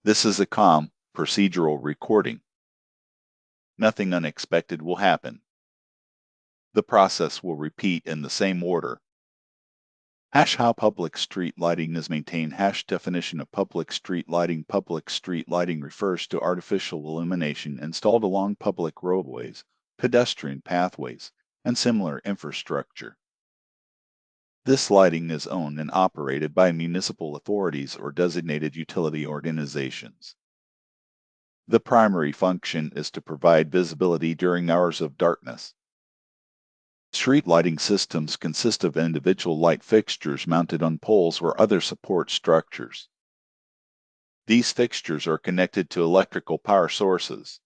This is a calm, procedural recording. Nothing unexpected will happen. The process will repeat in the same order. How public street lighting is maintained. Definition of public street lighting. Public street lighting refers to artificial illumination installed along public roadways, pedestrian pathways, and similar infrastructure. This lighting is owned and operated by municipal authorities or designated utility organizations. The primary function is to provide visibility during hours of darkness. Street lighting systems consist of individual light fixtures mounted on poles or other support structures. These fixtures are connected to electrical power sources.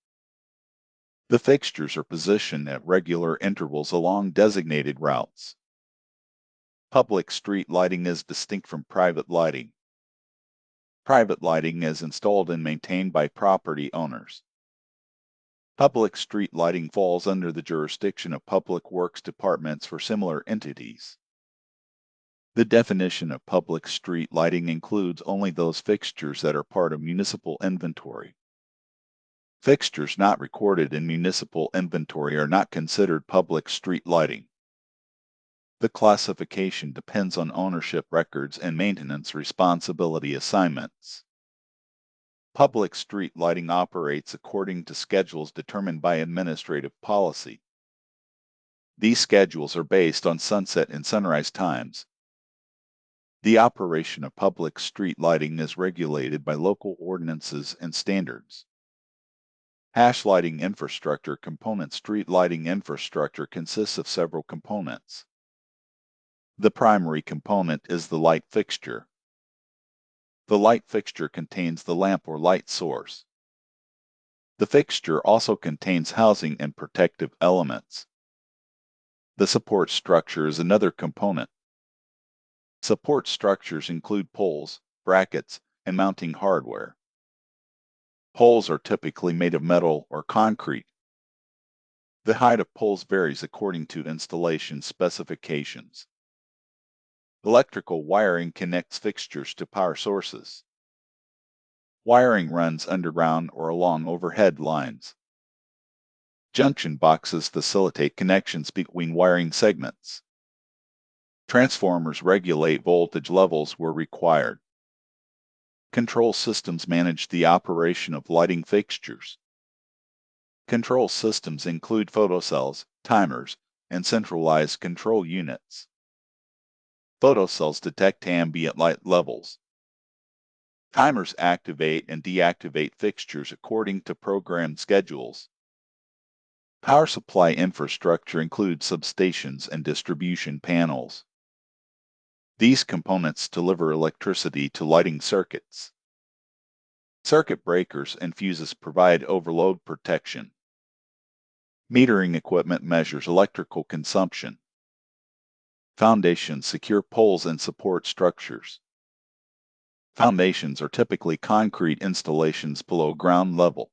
The fixtures are positioned at regular intervals along designated routes. Public street lighting is distinct from private lighting. Private lighting is installed and maintained by property owners. Public street lighting falls under the jurisdiction of public works departments for similar entities. The definition of public street lighting includes only those fixtures that are part of municipal inventory. Fixtures not recorded in municipal inventory are not considered public street lighting. The classification depends on ownership records and maintenance responsibility assignments. Public street lighting operates according to schedules determined by administrative policy. These schedules are based on sunset and sunrise times. The operation of public street lighting is regulated by local ordinances and standards. Lighting infrastructure component. Street lighting infrastructure consists of several components. The primary component is the light fixture. The light fixture contains the lamp or light source. The fixture also contains housing and protective elements. The support structure is another component. Support structures include poles, brackets, and mounting hardware. Poles are typically made of metal or concrete. The height of poles varies according to installation specifications. Electrical wiring connects fixtures to power sources. Wiring runs underground or along overhead lines. Junction boxes facilitate connections between wiring segments. Transformers regulate voltage levels where required. Control systems manage the operation of lighting fixtures. Control systems include photocells, timers, and centralized control units. Photocells detect ambient light levels. Timers activate and deactivate fixtures according to programmed schedules. Power supply infrastructure includes substations and distribution panels. These components deliver electricity to lighting circuits. Circuit breakers and fuses provide overload protection. Metering equipment measures electrical consumption. Foundations secure poles and support structures. Foundations are typically concrete installations below ground level.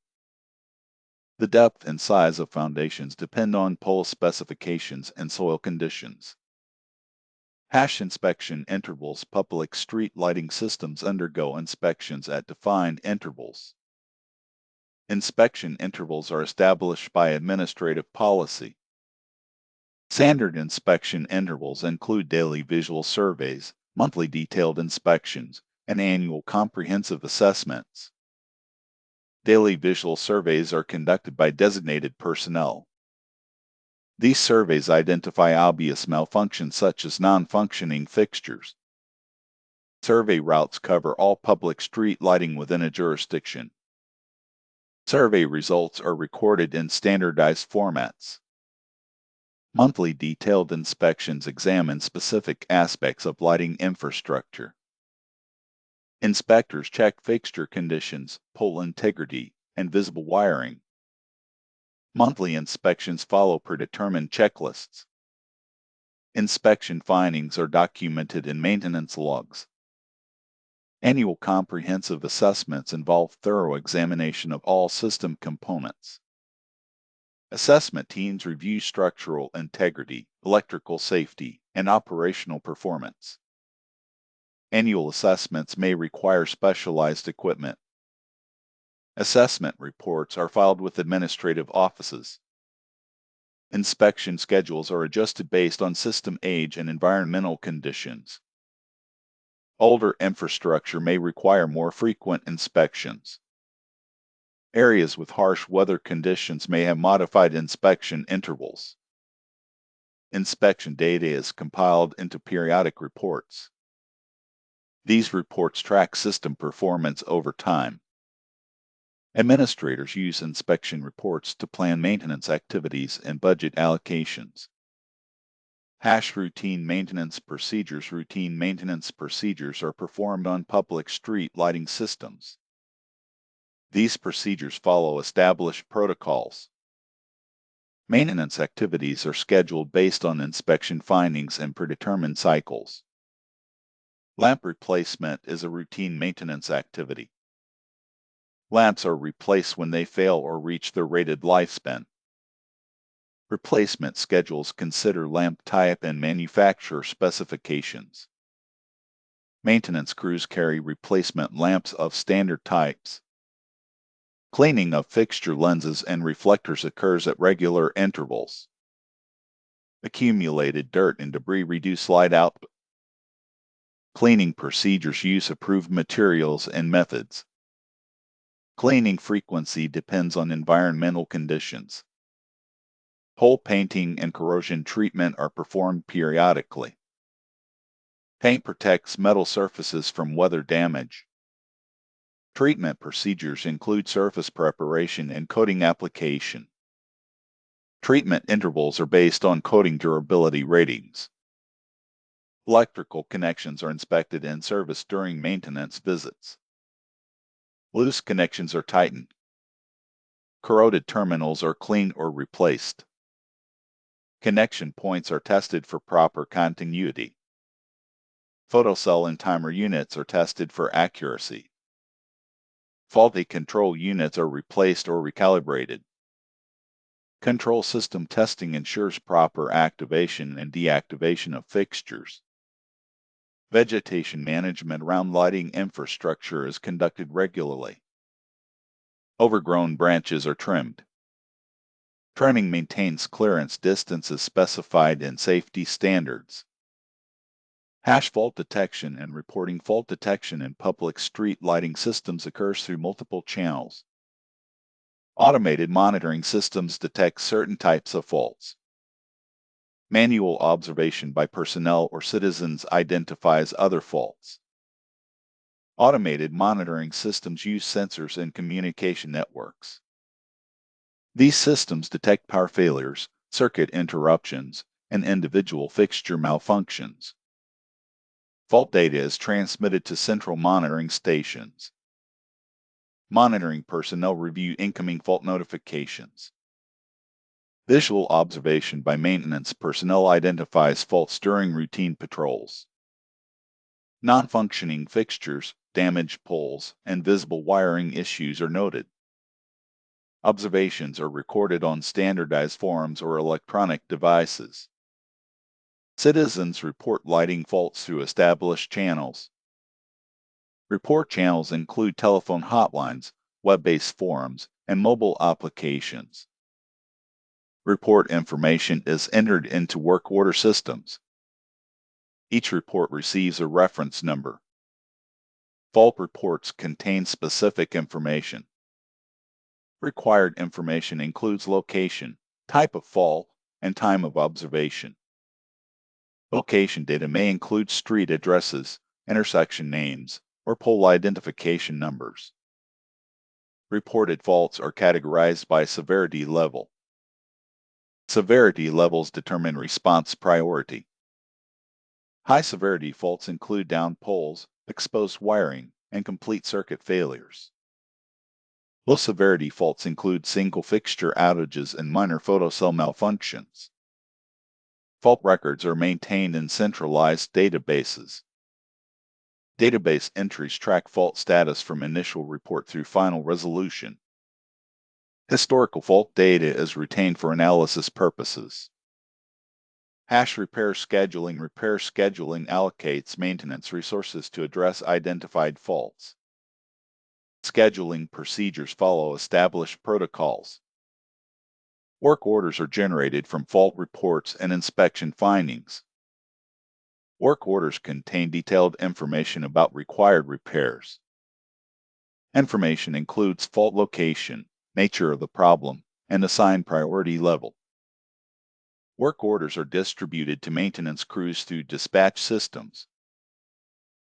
The depth and size of foundations depend on pole specifications and soil conditions. Inspection intervals. Public street lighting systems undergo inspections at defined intervals. Inspection intervals are established by administrative policy. Standard inspection intervals include daily visual surveys, monthly detailed inspections, and annual comprehensive assessments. Daily visual surveys are conducted by designated personnel. These surveys identify obvious malfunctions such as non-functioning fixtures. Survey routes cover all public street lighting within a jurisdiction. Survey results are recorded in standardized formats. Monthly detailed inspections examine specific aspects of lighting infrastructure. Inspectors check fixture conditions, pole integrity, and visible wiring. Monthly inspections follow predetermined checklists. Inspection findings are documented in maintenance logs. Annual comprehensive assessments involve thorough examination of all system components. Assessment teams review structural integrity, electrical safety, and operational performance. Annual assessments may require specialized equipment. Assessment reports are filed with administrative offices. Inspection schedules are adjusted based on system age and environmental conditions. Older infrastructure may require more frequent inspections. Areas with harsh weather conditions may have modified inspection intervals. Inspection data is compiled into periodic reports. These reports track system performance over time. Administrators use inspection reports to plan maintenance activities and budget allocations. Hash routine maintenance procedures. Routine maintenance procedures are performed on public street lighting systems. These procedures follow established protocols. Maintenance activities are scheduled based on inspection findings and predetermined cycles. Lamp replacement is a routine maintenance activity. Lamps are replaced when they fail or reach their rated lifespan. Replacement schedules consider lamp type and manufacturer specifications. Maintenance crews carry replacement lamps of standard types. Cleaning of fixture lenses and reflectors occurs at regular intervals. Accumulated dirt and debris reduce light output. Cleaning procedures use approved materials and methods. Cleaning frequency depends on environmental conditions. Pole painting and corrosion treatment are performed periodically. Paint protects metal surfaces from weather damage. Treatment procedures include surface preparation and coating application. Treatment intervals are based on coating durability ratings. Electrical connections are inspected and serviced during maintenance visits. Loose connections are tightened. Corroded terminals are cleaned or replaced. Connection points are tested for proper continuity. Photocell and timer units are tested for accuracy. Faulty control units are replaced or recalibrated. Control system testing ensures proper activation and deactivation of fixtures. Vegetation management around lighting infrastructure is conducted regularly. Overgrown branches are trimmed. Trimming maintains clearance distances specified in safety standards. Hash fault detection and reporting fault detection in public street lighting systems occurs through multiple channels. Automated monitoring systems detect certain types of faults. Manual observation by personnel or citizens identifies other faults. Automated monitoring systems use sensors and communication networks. These systems detect power failures, circuit interruptions, and individual fixture malfunctions. Fault data is transmitted to central monitoring stations. Monitoring personnel review incoming fault notifications. Visual observation by maintenance personnel identifies faults during routine patrols. Non-functioning fixtures, damaged poles, and visible wiring issues are noted. Observations are recorded on standardized forms or electronic devices. Citizens report lighting faults through established channels. Report channels include telephone hotlines, web-based forums, and mobile applications. Report information is entered into work order systems. Each report receives a reference number. Fault reports contain specific information. Required information includes location, type of fault, and time of observation. Location data may include street addresses, intersection names, or pole identification numbers. Reported faults are categorized by severity level. Severity levels determine response priority. High severity faults include downed poles, exposed wiring, and complete circuit failures. Low severity faults include single fixture outages and minor photocell malfunctions. Fault records are maintained in centralized databases. Database entries track fault status from initial report through final resolution. Historical fault data is retained for analysis purposes. Hash repair scheduling. Repair scheduling allocates maintenance resources to address identified faults. Scheduling procedures follow established protocols. Work orders are generated from fault reports and inspection findings. Work orders contain detailed information about required repairs. Information includes fault location, nature of the problem, and assigned priority level. Work orders are distributed to maintenance crews through dispatch systems.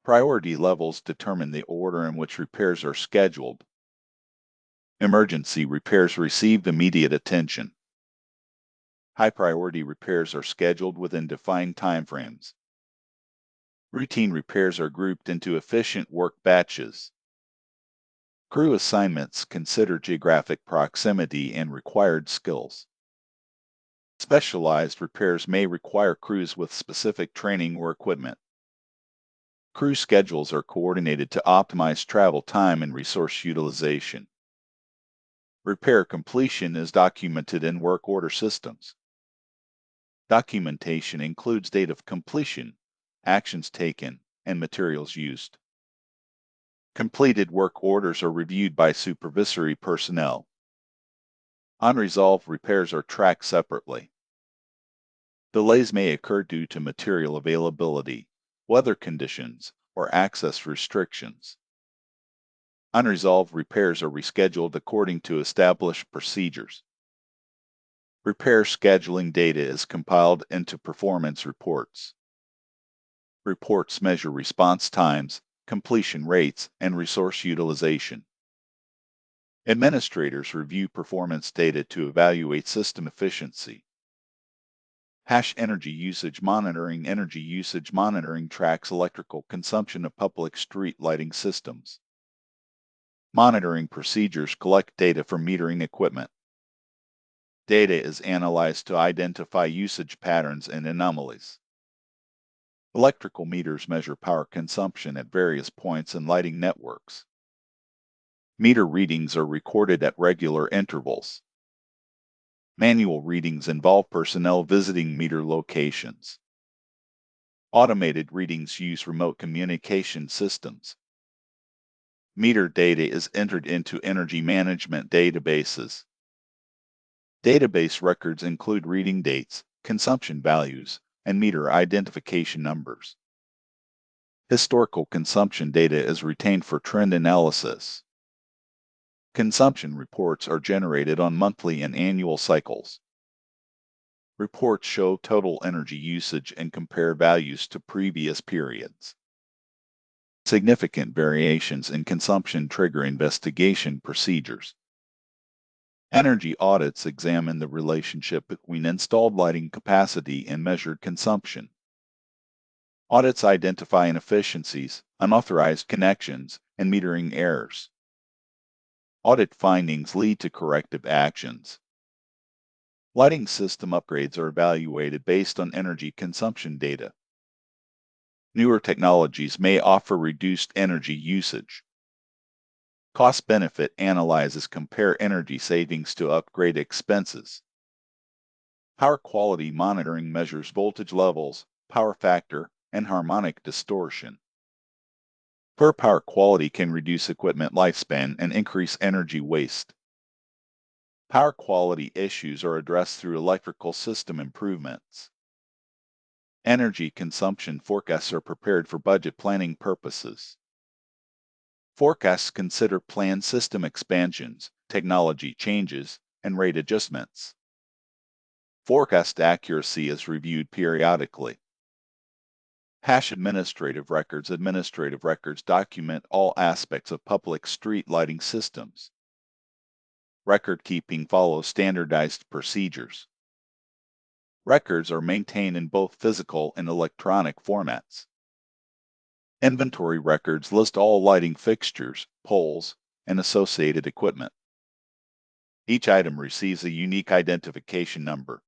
Priority levels determine the order in which repairs are scheduled. Emergency repairs receive immediate attention. High priority repairs are scheduled within defined timeframes. Routine repairs are grouped into efficient work batches. Crew assignments consider geographic proximity and required skills. Specialized repairs may require crews with specific training or equipment. Crew schedules are coordinated to optimize travel time and resource utilization. Repair completion is documented in work order systems. Documentation includes date of completion, actions taken, and materials used. Completed work orders are reviewed by supervisory personnel. Unresolved repairs are tracked separately. Delays may occur due to material availability, weather conditions, or access restrictions. Unresolved repairs are rescheduled according to established procedures. Repair scheduling data is compiled into performance reports. Reports measure response times, completion rates, and resource utilization. Administrators review performance data to evaluate system efficiency. Energy usage monitoring tracks electrical consumption of public street lighting systems. Monitoring procedures collect data from metering equipment. Data is analyzed to identify usage patterns and anomalies. Electrical meters measure power consumption at various points in lighting networks. Meter readings are recorded at regular intervals. Manual readings involve personnel visiting meter locations. Automated readings use remote communication systems. Meter data is entered into energy management databases. Database records include reading dates, consumption values, and meter identification numbers. Historical consumption data is retained for trend analysis. Consumption reports are generated on monthly and annual cycles. Reports show total energy usage and compare values to previous periods. Significant variations in consumption trigger investigation procedures. Energy audits examine the relationship between installed lighting capacity and measured consumption. Audits identify inefficiencies, unauthorized connections, and metering errors. Audit findings lead to corrective actions. Lighting system upgrades are evaluated based on energy consumption data. Newer technologies may offer reduced energy usage. Cost-benefit analyses compare energy savings to upgrade expenses. Power quality monitoring measures voltage levels, power factor, and harmonic distortion. Poor power quality can reduce equipment lifespan and increase energy waste. Power quality issues are addressed through electrical system improvements. Energy consumption forecasts are prepared for budget planning purposes. Forecasts consider planned system expansions, technology changes, and rate adjustments. Forecast accuracy is reviewed periodically. Administrative records document all aspects of public street lighting systems. Record keeping follows standardized procedures. Records are maintained in both physical and electronic formats. Inventory records list all lighting fixtures, poles, and associated equipment. Each item receives a unique identification number.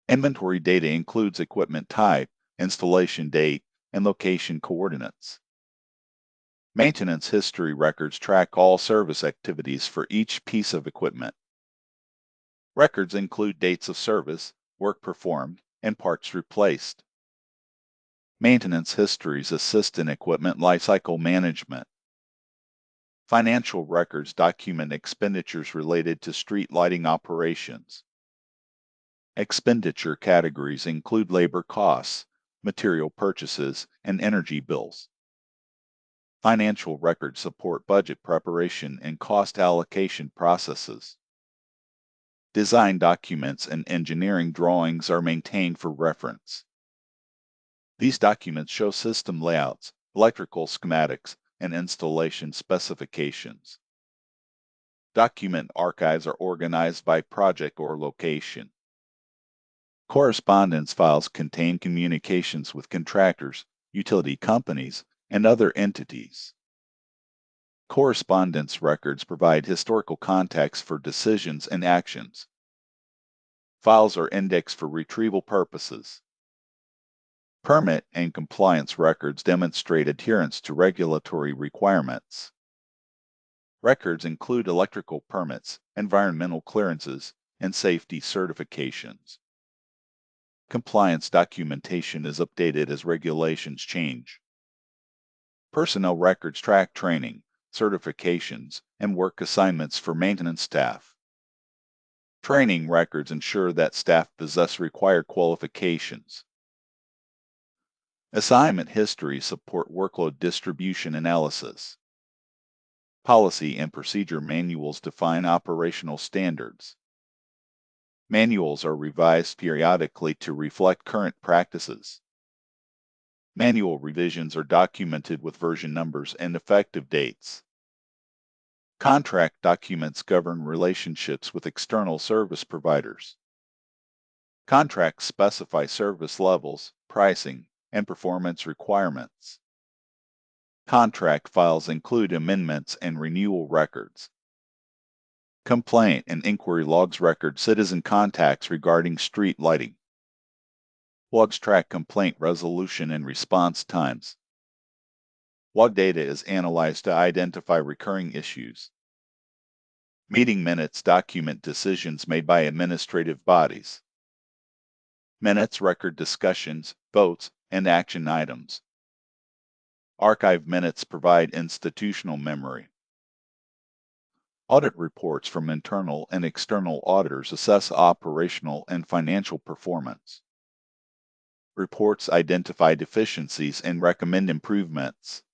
Inventory data includes equipment type, installation date, and location coordinates. Maintenance history records track all service activities for each piece of equipment. Records include dates of service, work performed, and parts replaced. Maintenance histories assist in equipment lifecycle management. Financial records document expenditures related to street lighting operations. Expenditure categories include labor costs, material purchases, and energy bills. Financial records support budget preparation and cost allocation processes. Design documents and engineering drawings are maintained for reference. These documents show system layouts, electrical schematics, and installation specifications. Document archives are organized by project or location. Correspondence files contain communications with contractors, utility companies, and other entities. Correspondence records provide historical context for decisions and actions. Files are indexed for retrieval purposes. Permit and compliance records demonstrate adherence to regulatory requirements. Records include electrical permits, environmental clearances, and safety certifications. Compliance documentation is updated as regulations change. Personnel records track training, certifications, and work assignments for maintenance staff. Training records ensure that staff possess required qualifications. Assignment histories support workload distribution analysis. Policy and procedure manuals define operational standards. Manuals are revised periodically to reflect current practices. Manual revisions are documented with version numbers and effective dates. Contract documents govern relationships with external service providers. Contracts specify service levels, pricing, and performance requirements. Contract files include amendments and renewal records. Complaint and inquiry logs record citizen contacts regarding street lighting. Logs track complaint resolution and response times. Log data is analyzed to identify recurring issues. Meeting minutes document decisions made by administrative bodies. Minutes record discussions, votes, and action items. Archive minutes provide institutional memory. Audit reports from internal and external auditors assess operational and financial performance. Reports identify deficiencies and recommend improvements.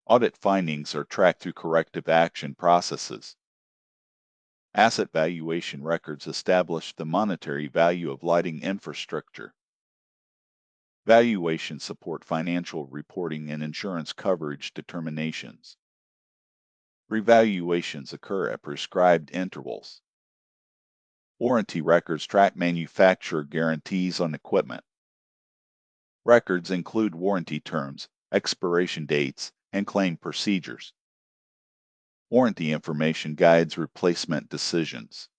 Audit findings are tracked through corrective action processes. Asset valuation records establish the monetary value of lighting infrastructure. Valuations support financial reporting and insurance coverage determinations. Revaluations occur at prescribed intervals. Warranty records track manufacturer guarantees on equipment. Records include warranty terms, expiration dates, and claim procedures. Warranty information guides replacement decisions.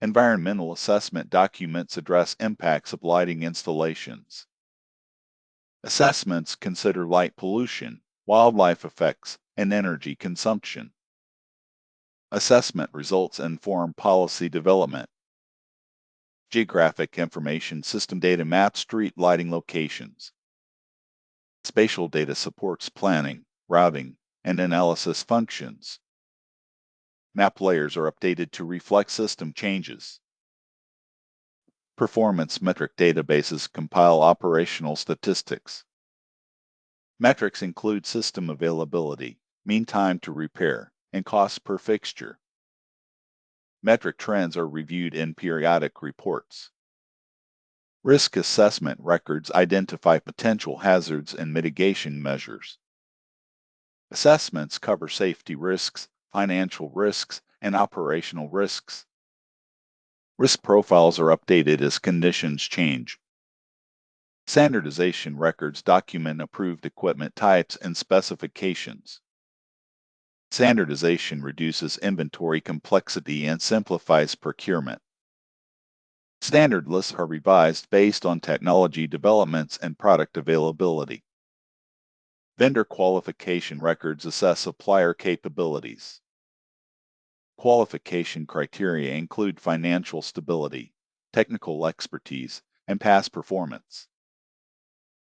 Environmental assessment documents address impacts of lighting installations. Assessments consider light pollution, wildlife effects, and energy consumption. Assessment results inform policy development. Geographic information system data maps street lighting locations. Spatial data supports planning, routing, and analysis functions. Map layers are updated to reflect system changes. Performance metric databases compile operational statistics. Metrics include system availability, mean time to repair, and cost per fixture. Metric trends are reviewed in periodic reports. Risk assessment records identify potential hazards and mitigation measures. Assessments cover safety risks, financial risks, and operational risks. Risk profiles are updated as conditions change. Standardization records document approved equipment types and specifications. Standardization reduces inventory complexity and simplifies procurement. Standard lists are revised based on technology developments and product availability. Vendor qualification records assess supplier capabilities. Qualification criteria include financial stability, technical expertise, and past performance.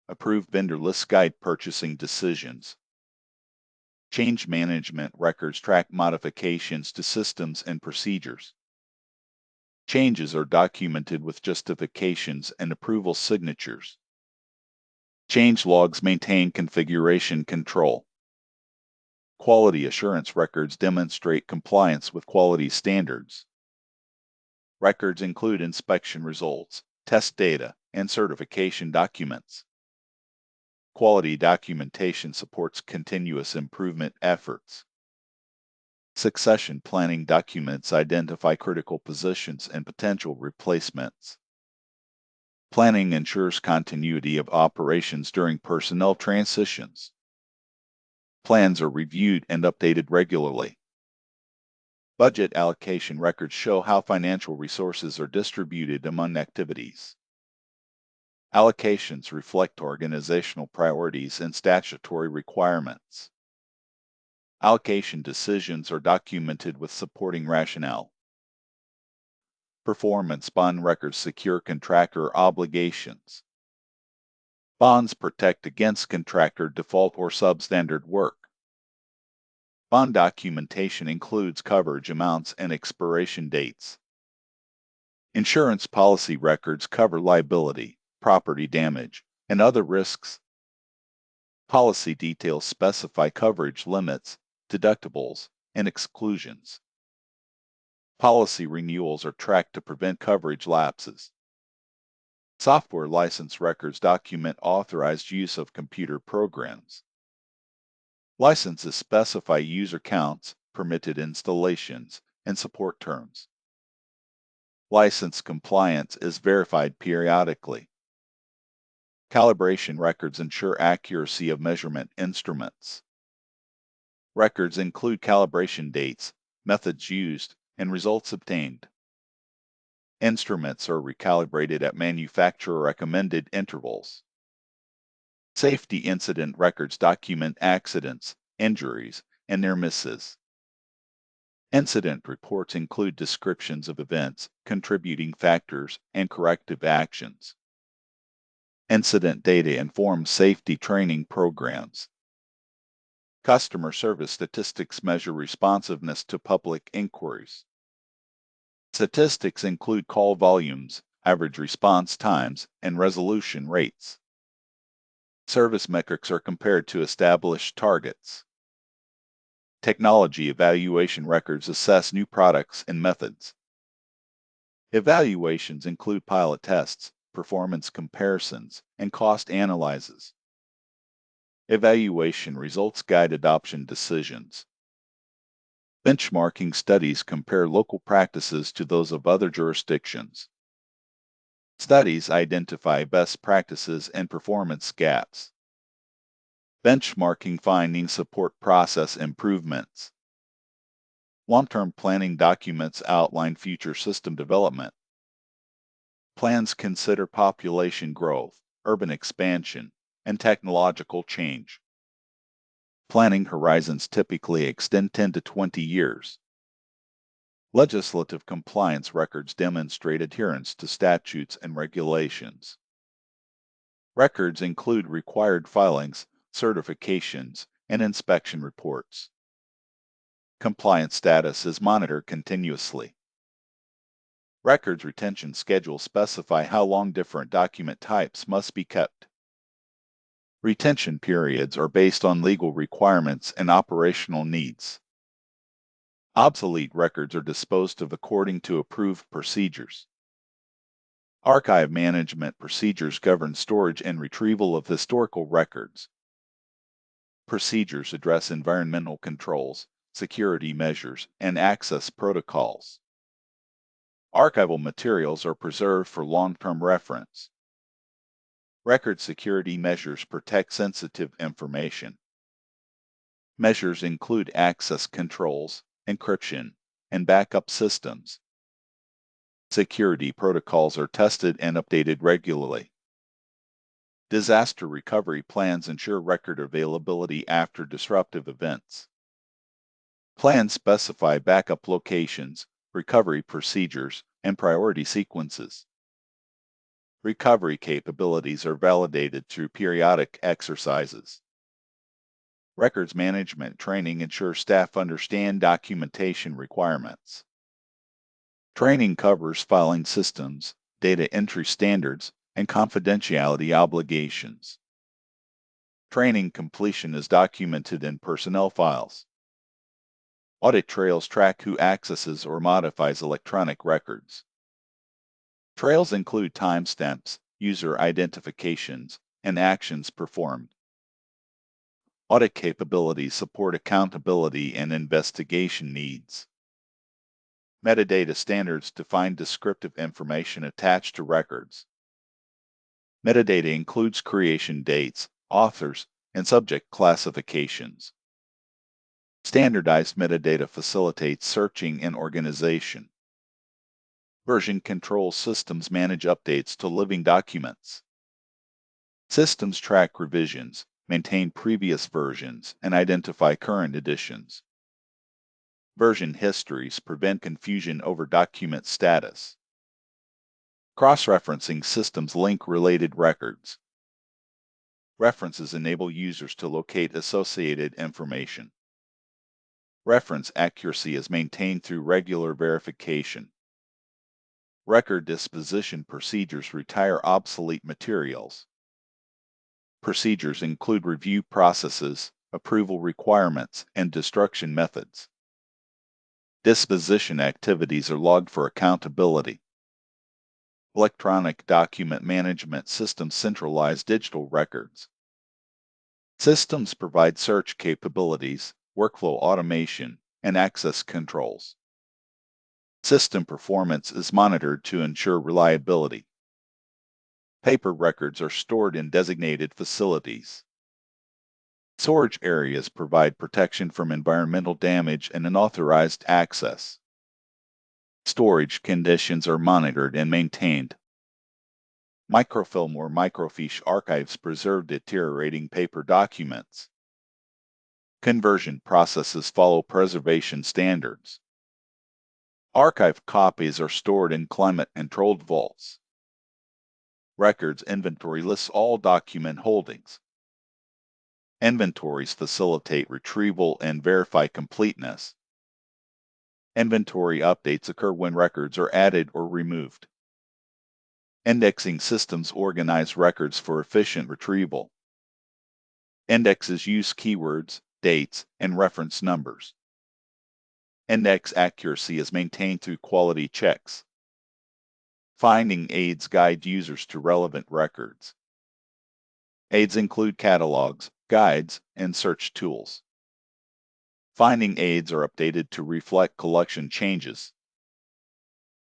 Approved vendor lists guide purchasing decisions. Change management records track modifications to systems and procedures. Changes are documented with justifications and approval signatures. Change logs maintain configuration control. Quality assurance records demonstrate compliance with quality standards. Records include inspection results, test data, and certification documents. Quality documentation supports continuous improvement efforts. Succession planning documents identify critical positions and potential replacements. Planning ensures continuity of operations during personnel transitions. Plans are reviewed and updated regularly. Budget allocation records show how financial resources are distributed among activities. Allocations reflect organizational priorities and statutory requirements. Allocation decisions are documented with supporting rationale. Performance bond records secure contractor obligations. Bonds protect against contractor default or substandard work. Bond documentation includes coverage amounts and expiration dates. Insurance policy records cover liability, property damage, and other risks. Policy details specify coverage limits, deductibles, and exclusions. Policy renewals are tracked to prevent coverage lapses. Software license records document authorized use of computer programs. Licenses specify user counts, permitted installations, and support terms. License compliance is verified periodically. Calibration records ensure accuracy of measurement instruments. Records include calibration dates, methods used, and results obtained. Instruments are recalibrated at manufacturer-recommended intervals. Safety incident records document accidents, injuries, and near misses. Incident reports include descriptions of events, contributing factors, and corrective actions. Incident data informs safety training programs. Customer service statistics measure responsiveness to public inquiries. Statistics include call volumes, average response times, and resolution rates. Service metrics are compared to established targets. Technology evaluation records assess new products and methods. Evaluations include pilot tests, performance comparisons, and cost analyses. Evaluation results guide adoption decisions. Benchmarking studies compare local practices to those of other jurisdictions. Studies identify best practices and performance gaps. Benchmarking findings support process improvements. Long-term planning documents outline future system development. Plans consider population growth, urban expansion, and technological change. Planning horizons typically extend 10 to 20 years. Legislative compliance records demonstrate adherence to statutes and regulations. Records include required filings, certifications, and inspection reports. Compliance status is monitored continuously. Records retention schedules specify how long different document types must be kept. Retention periods are based on legal requirements and operational needs. Obsolete records are disposed of according to approved procedures. Archive management procedures govern storage and retrieval of historical records. Procedures address environmental controls, security measures, and access protocols. Archival materials are preserved for long-term reference. Record security measures protect sensitive information. Measures include access controls, encryption, and backup systems. Security protocols are tested and updated regularly. Disaster recovery plans ensure record availability after disruptive events. Plans specify backup locations, recovery procedures, and priority sequences. Recovery capabilities are validated through periodic exercises. Records management training ensures staff understand documentation requirements. Training covers filing systems, data entry standards, and confidentiality obligations. Training completion is documented in personnel files. Audit trails track who accesses or modifies electronic records. Trails include timestamps, user identifications, and actions performed. Audit capabilities support accountability and investigation needs. Metadata standards define descriptive information attached to records. Metadata includes creation dates, authors, and subject classifications. Standardized metadata facilitates searching and organization. Version control systems manage updates to living documents. Systems track revisions, maintain previous versions, and identify current editions. Version histories prevent confusion over document status. Cross-referencing systems link related records. References enable users to locate associated information. Reference accuracy is maintained through regular verification. Record disposition procedures retire obsolete materials. Procedures include review processes, approval requirements, and destruction methods. Disposition activities are logged for accountability. Electronic document management systems centralize digital records. Systems provide search capabilities, workflow automation, and access controls. System performance is monitored to ensure reliability. Paper records are stored in designated facilities. Storage areas provide protection from environmental damage and unauthorized access. Storage conditions are monitored and maintained. Microfilm or microfiche archives preserve deteriorating paper documents. Conversion processes follow preservation standards. Archive copies are stored in climate-controlled vaults. Records inventory lists all document holdings. Inventories facilitate retrieval and verify completeness. Inventory updates occur when records are added or removed. Indexing systems organize records for efficient retrieval. Indexes use keywords, dates, and reference numbers. Index accuracy is maintained through quality checks. Finding aids guide users to relevant records. Aids include catalogs, guides, and search tools. Finding aids are updated to reflect collection changes.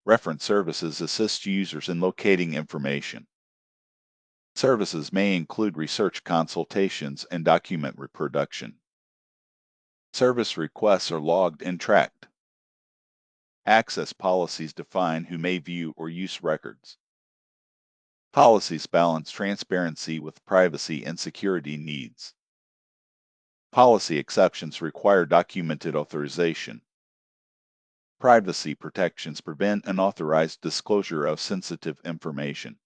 Reference services assist users in locating information. Services may include research consultations and document reproduction. Service requests are logged and tracked. Access policies define who may view or use records. Policies balance transparency with privacy and security needs. Policy exceptions require documented authorization. Privacy protections prevent unauthorized disclosure of sensitive information.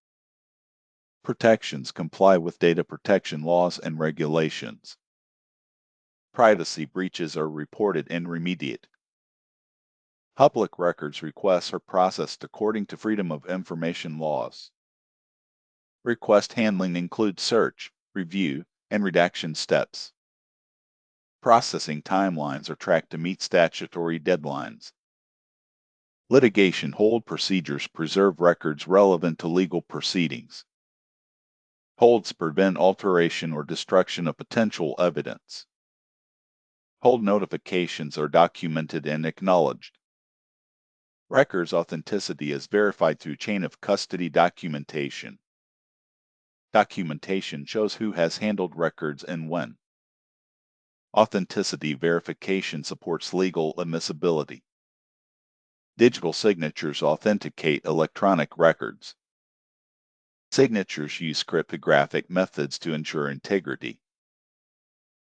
Protections comply with data protection laws and regulations. Privacy breaches are reported and remediated. Public records requests are processed according to Freedom of Information laws. Request handling includes search, review, and redaction steps. Processing timelines are tracked to meet statutory deadlines. Litigation hold procedures preserve records relevant to legal proceedings. Holds prevent alteration or destruction of potential evidence. Hold notifications are documented and acknowledged. Records authenticity is verified through chain of custody documentation. Documentation shows who has handled records and when. Authenticity verification supports legal admissibility. Digital signatures authenticate electronic records. Signatures use cryptographic methods to ensure integrity.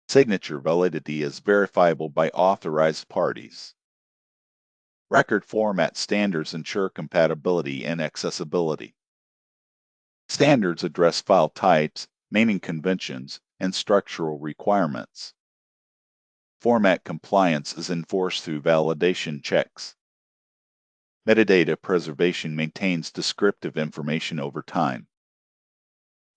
Signature validity is verifiable by authorized parties. Record format standards ensure compatibility and accessibility. Standards address file types, naming conventions, and structural requirements. Format compliance is enforced through validation checks. Metadata preservation maintains descriptive information over time.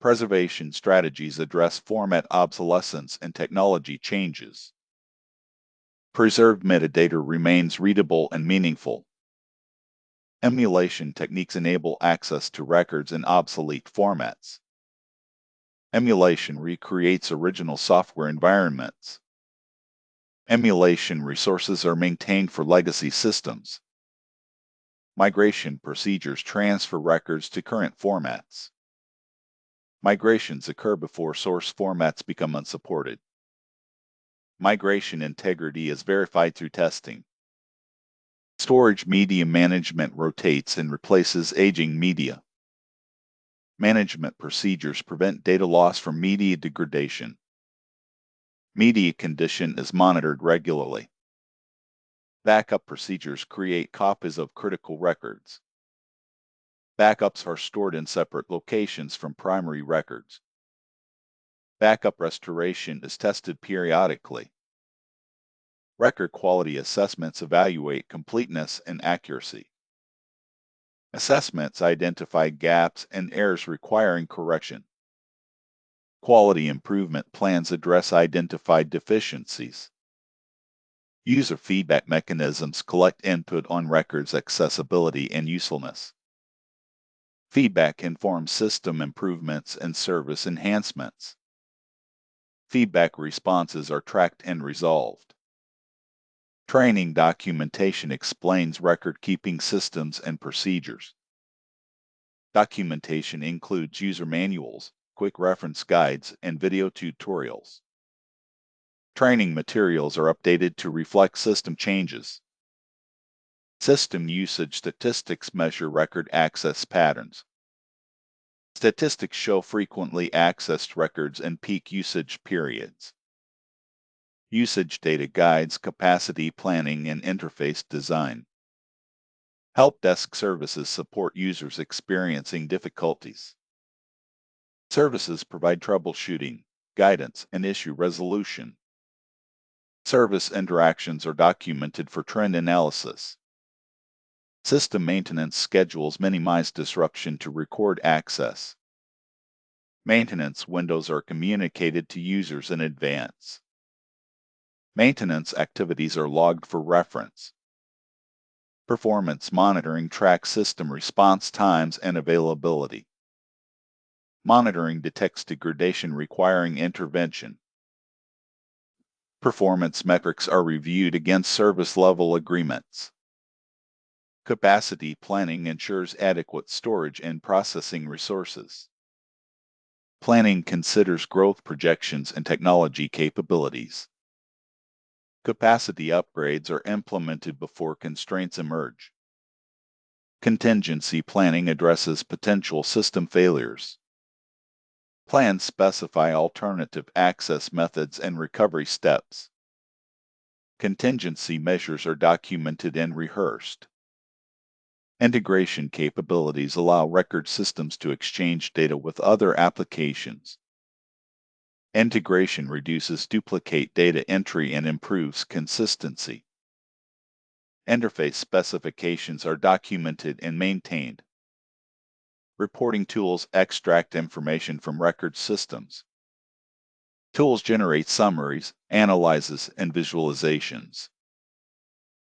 Preservation strategies address format obsolescence and technology changes. Preserved metadata remains readable and meaningful. Emulation techniques enable access to records in obsolete formats. Emulation recreates original software environments. Emulation resources are maintained for legacy systems. Migration procedures transfer records to current formats. Migrations occur before source formats become unsupported. Migration integrity is verified through testing. Storage media management rotates and replaces aging media. Management procedures prevent data loss from media degradation. Media condition is monitored regularly. Backup procedures create copies of critical records. Backups are stored in separate locations from primary records. Backup restoration is tested periodically. Record quality assessments evaluate completeness and accuracy. Assessments identify gaps and errors requiring correction. Quality improvement plans address identified deficiencies. User feedback mechanisms collect input on records' accessibility and usefulness. Feedback informs system improvements and service enhancements. Feedback responses are tracked and resolved. Training documentation explains record-keeping systems and procedures. Documentation includes user manuals, quick reference guides, and video tutorials. Training materials are updated to reflect system changes. System usage statistics measure record access patterns. Statistics show frequently accessed records and peak usage periods. Usage data guides capacity planning and interface design. Help desk services support users experiencing difficulties. Services provide troubleshooting, guidance, and issue resolution. Service interactions are documented for trend analysis. System maintenance schedules minimize disruption to record access. Maintenance windows are communicated to users in advance. Maintenance activities are logged for reference. Performance monitoring tracks system response times and availability. Monitoring detects degradation requiring intervention. Performance metrics are reviewed against service level agreements. Capacity planning ensures adequate storage and processing resources. Planning considers growth projections and technology capabilities. Capacity upgrades are implemented before constraints emerge. Contingency planning addresses potential system failures. Plans specify alternative access methods and recovery steps. Contingency measures are documented and rehearsed. Integration capabilities allow record systems to exchange data with other applications. Integration reduces duplicate data entry and improves consistency. Interface specifications are documented and maintained. Reporting tools extract information from record systems. Tools generate summaries, analyses, and visualizations.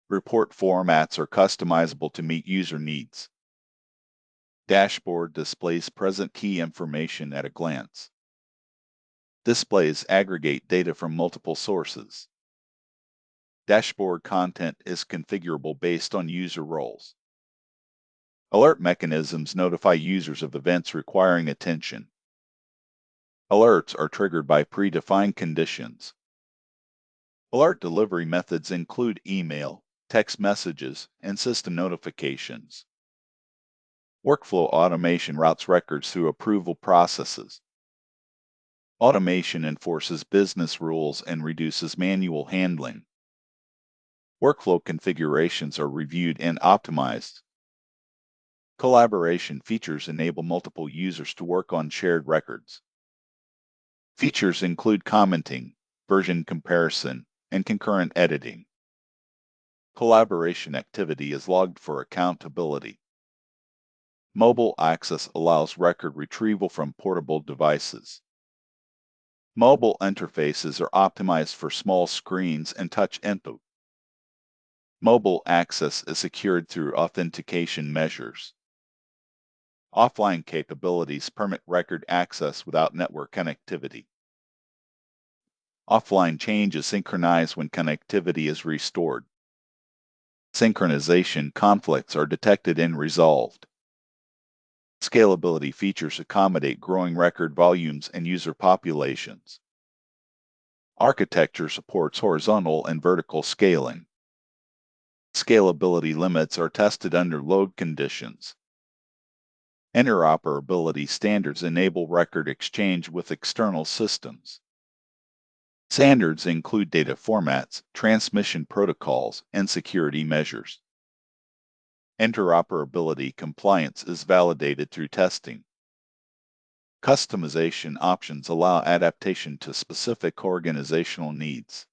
Report formats are customizable to meet user needs. Dashboard displays present key information at a glance. Displays aggregate data from multiple sources. Dashboard content is configurable based on user roles. Alert mechanisms notify users of events requiring attention. Alerts are triggered by predefined conditions. Alert delivery methods include email, text messages, and system notifications. Workflow automation routes records through approval processes. Automation enforces business rules and reduces manual handling. Workflow configurations are reviewed and optimized. Collaboration features enable multiple users to work on shared records. Features include commenting, version comparison, and concurrent editing. Collaboration activity is logged for accountability. Mobile access allows record retrieval from portable devices. Mobile interfaces are optimized for small screens and touch input. Mobile access is secured through authentication measures. Offline capabilities permit record access without network connectivity. Offline change is synchronized when connectivity is restored. Synchronization conflicts are detected and resolved. Scalability features accommodate growing record volumes and user populations. Architecture supports horizontal and vertical scaling. Scalability limits are tested under load conditions. Interoperability standards enable record exchange with external systems. Standards include data formats, transmission protocols, and security measures. Interoperability compliance is validated through testing. Customization options allow adaptation to specific organizational needs.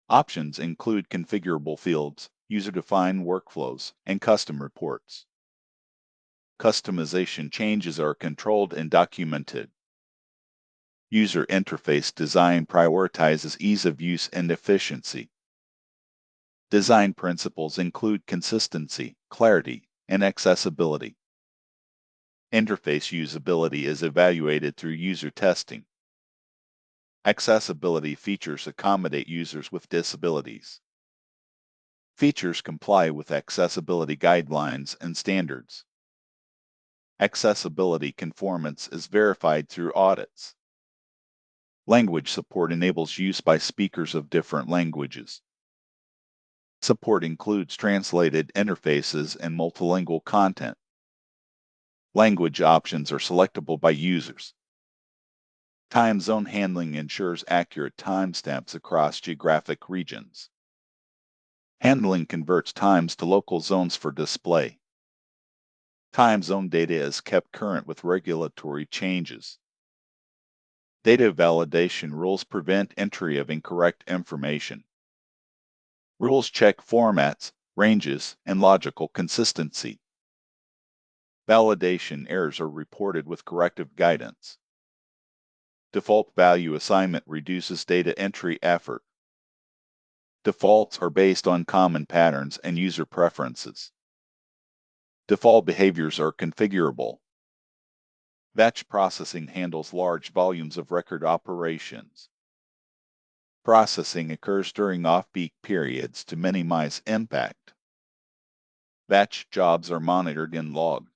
Options include configurable fields, user-defined workflows, and custom reports. Customization changes are controlled and documented. User interface design prioritizes ease of use and efficiency. Design principles include consistency, clarity, and accessibility. Interface usability is evaluated through user testing. Accessibility features accommodate users with disabilities. Features comply with accessibility guidelines and standards. Accessibility conformance is verified through audits. Language support enables use by speakers of different languages. Support includes translated interfaces and multilingual content. Language options are selectable by users. Time zone handling ensures accurate timestamps across geographic regions. Handling converts times to local zones for display. Time zone data is kept current with regulatory changes. Data validation rules prevent entry of incorrect information. Rules check formats, ranges, and logical consistency. Validation errors are reported with corrective guidance. Default value assignment reduces data entry effort. Defaults are based on common patterns and user preferences. Default behaviors are configurable. Batch processing handles large volumes of record operations. Processing occurs during off-peak periods to minimize impact. Batch jobs are monitored and logged.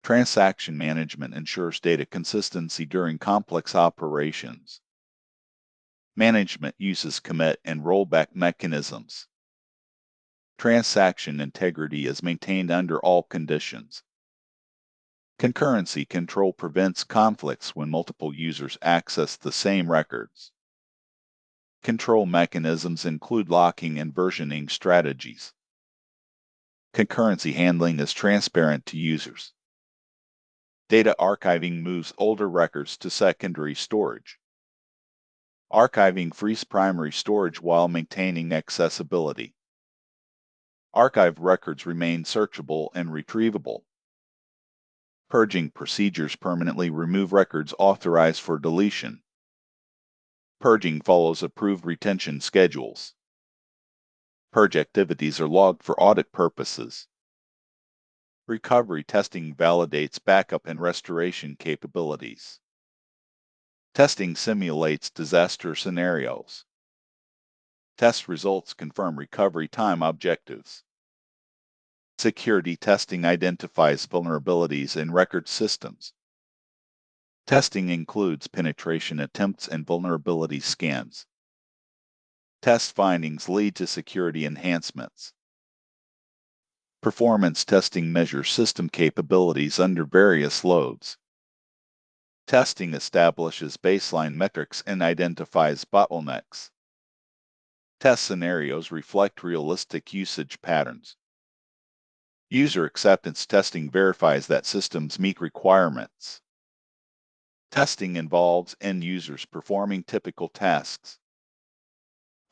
Transaction management ensures data consistency during complex operations. Management uses commit and rollback mechanisms. Transaction integrity is maintained under all conditions. Concurrency control prevents conflicts when multiple users access the same records. Control mechanisms include locking and versioning strategies. Concurrency handling is transparent to users. Data archiving moves older records to secondary storage. Archiving frees primary storage while maintaining accessibility. Archived records remain searchable and retrievable. Purging procedures permanently remove records authorized for deletion. Purging follows approved retention schedules. Purge activities are logged for audit purposes. Recovery testing validates backup and restoration capabilities. Testing simulates disaster scenarios. Test results confirm recovery time objectives. Security testing identifies vulnerabilities in record systems. Testing includes penetration attempts and vulnerability scans. Test findings lead to security enhancements. Performance testing measures system capabilities under various loads. Testing establishes baseline metrics and identifies bottlenecks. Test scenarios reflect realistic usage patterns. User acceptance testing verifies that systems meet requirements. Testing involves end users performing typical tasks.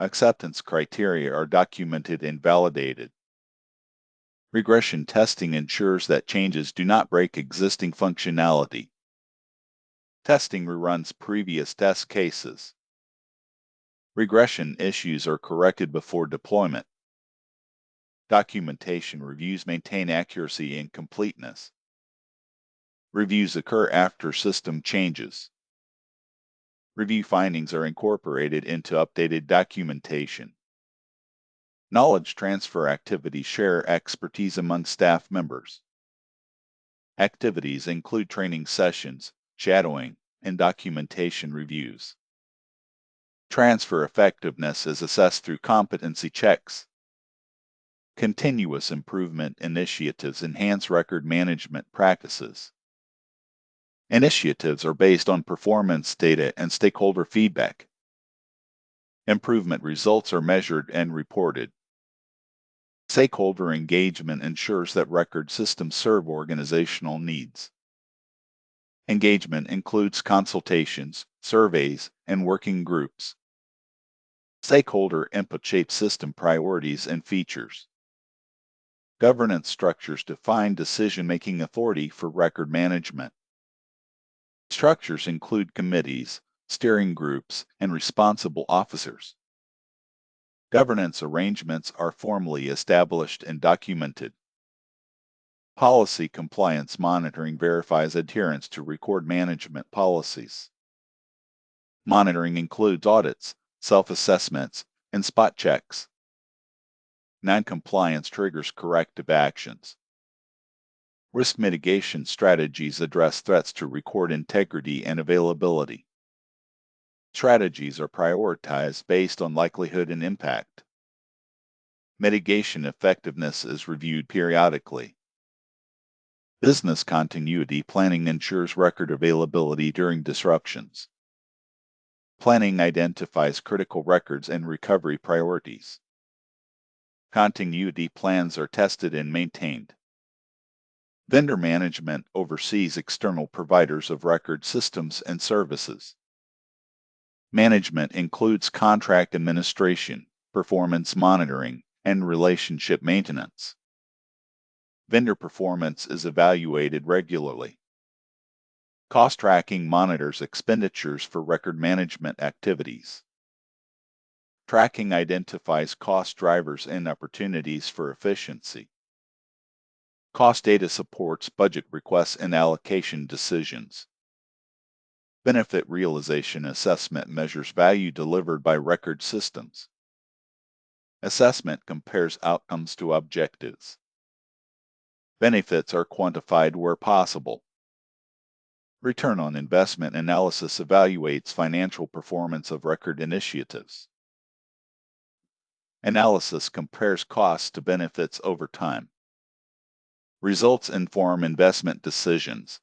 Acceptance criteria are documented and validated. Regression testing ensures that changes do not break existing functionality. Testing reruns previous test cases. Regression issues are corrected before deployment. Documentation reviews maintain accuracy and completeness. Reviews occur after system changes. Review findings are incorporated into updated documentation. Knowledge transfer activities share expertise among staff members. Activities include training sessions, shadowing, and documentation reviews. Transfer effectiveness is assessed through competency checks. Continuous improvement initiatives enhance record management practices. Initiatives are based on performance data and stakeholder feedback. Improvement results are measured and reported. Stakeholder engagement ensures that record systems serve organizational needs. Engagement includes consultations, surveys, and working groups. Stakeholder input shapes system priorities and features. Governance structures define decision-making authority for record management. Structures include committees, steering groups, and responsible officers. Governance arrangements are formally established and documented. Policy compliance monitoring verifies adherence to record management policies. Monitoring includes audits, self-assessments, and spot checks. Noncompliance triggers corrective actions. Risk mitigation strategies address threats to record integrity and availability. Strategies are prioritized based on likelihood and impact. Mitigation effectiveness is reviewed periodically. Business continuity planning ensures record availability during disruptions. Planning identifies critical records and recovery priorities. Continuity plans are tested and maintained. Vendor management oversees external providers of record systems and services. Management includes contract administration, performance monitoring, and relationship maintenance. Vendor performance is evaluated regularly. Cost tracking monitors expenditures for record management activities. Tracking identifies cost drivers and opportunities for efficiency. Cost data supports budget requests and allocation decisions. Benefit realization assessment measures value delivered by record systems. Assessment compares outcomes to objectives. Benefits are quantified where possible. Return on investment analysis evaluates financial performance of record initiatives. Analysis compares costs to benefits over time. Results inform investment decisions.